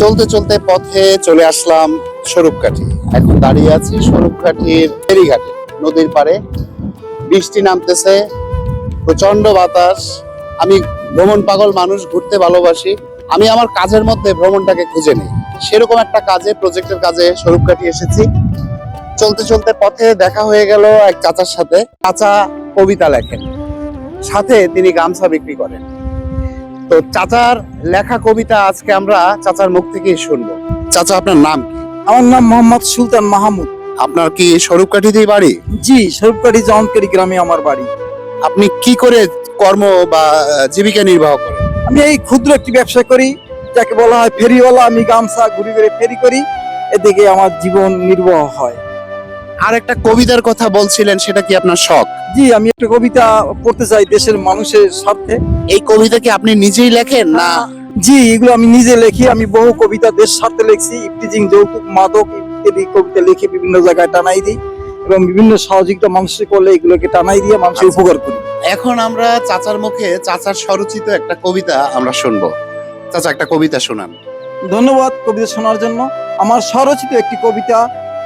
চলতে চলতে পথে চলে আসলাম স্বরূপকাঠি। এখন দাঁড়িয়ে আছি স্বরূপকাঠির ফেরিঘাটে, নদীর পাড়ে। বৃষ্টি নামতেছে, প্রচন্ড বাতাস। আমি ভ্রমণ পাগল মানুষ, ঘুরতে ভালোবাসি। আমি আমার কাজের মধ্যে ভ্রমণটাকে খুঁজে নিই। সেরকম একটা কাজে, প্রজেক্টের কাজে স্বরূপকাঠি এসেছি। চলতে চলতে পথে দেখা হয়ে গেল এক চাচার সাথে। চাচা কবিতা লেখেন, সাথে তিনি গামছা বিক্রি করেন। তো চাচার লেখা কবিতা আজকে আমরা চাচার মুখ থেকেই শুনবো। চাচা, আপনার নাম কি? আমার নাম মোহাম্মদ সুলতান মাহমুদ। আপনার কি স্বরূপকাঠিতেই বাড়ি? জি, স্বরূপকাঠি জাউনকারী গ্রামে আমার বাড়ি। আপনি কি করে কর্ম বা জীবিকা নির্বাহ করেন? আমি এই ক্ষুদ্র একটি ব্যবসা করি, যাকে বলা হয় ফেরিওয়ালা। আমি গামছা ঘুরে ঘুরে ফেরি করি, এদিকে আমার জীবন নির্বাহ হয়। আর একটা কবিতার কথা বলছিলেন, সেটা কি আপনার শখ? জি, আমি একটা কবিতা পড়তে চাই দেশের মানুষের স্বার্থে। এই কবিতা কি আপনি নিজেই লেখেন না? জি, এগুলো আমি নিজে লিখি। আমি বহু কবিতা দেশ স্বার্থে লিখছি। ইফটিজিং, যৌতুক, মাদক ইত্যাদি কবিতা লিখে বিভিন্ন জায়গায় টানাই দিই এবং বিভিন্ন সহযোগিতা মানুষের করলে এগুলোকে টানাই দিয়ে মানুষের উপকার করি। এখন আমরা চাচার মুখে চাচার স্বরচিত একটা কবিতা আমরা শুনবো। চাচা, একটা কবিতা শোনান। ধন্যবাদ কবিতা শোনার জন্য। আমার স্বরচিত একটি কবিতা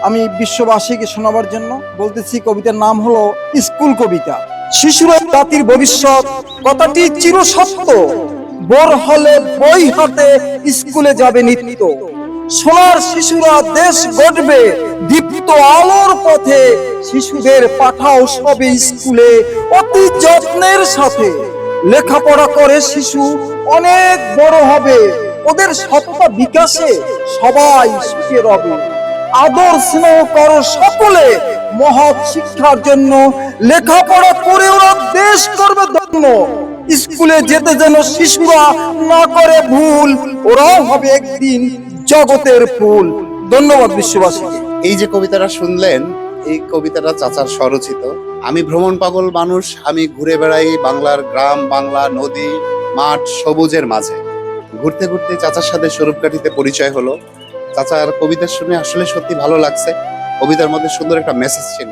আমি বিশ্ববাসীকে শোনাবার জন্য বলতেছি। কবিতার নাম হলো স্কুল কবিতা। শিশুরা জাতির ভবিষ্যৎ, কথাটি চিরসত্য। বড় হলে বই হাতে স্কুলে যাবে নিত্য। সোনার শিশুরা দেশ গড়বে দীপ্ত আলোর পথে। শিশুদের পাঠাও সবে স্কুলে অতি যত্নের সাথে। লেখাপড়া করে শিশু অনেক বড় হবে, ওদের সত্তা বিকাশে সবাই সুখে রবে। আদর স্নেহ করো সকলে মহৎ শিক্ষার জন্য। লেখাপড়া করে ওরা দেশ করবে ধন্য। স্কুলে যেতে যেন শিশুরা না করে ভুল, ওরাও হবে একদিন জগতের ফুল। ধন্যবাদ বিশ্ববাসীকে। এই যে কবিতাটা শুনলেন, এই কবিতাটা চাচার স্বরচিত। আমি ভ্রমণ পাগল মানুষ, আমি ঘুরে বেড়াই বাংলার গ্রাম, বাংলা নদী, মাঠ, সবুজের মাঝে। ঘুরতে ঘুরতে চাচার সাথে স্বরূপকাঠিতে পরিচয় হলো। চাচার কবিতা শুনে আসলে সত্যি ভালো লাগছে। কবিতার মধ্যে সুন্দর একটা মেসেজ ছিল।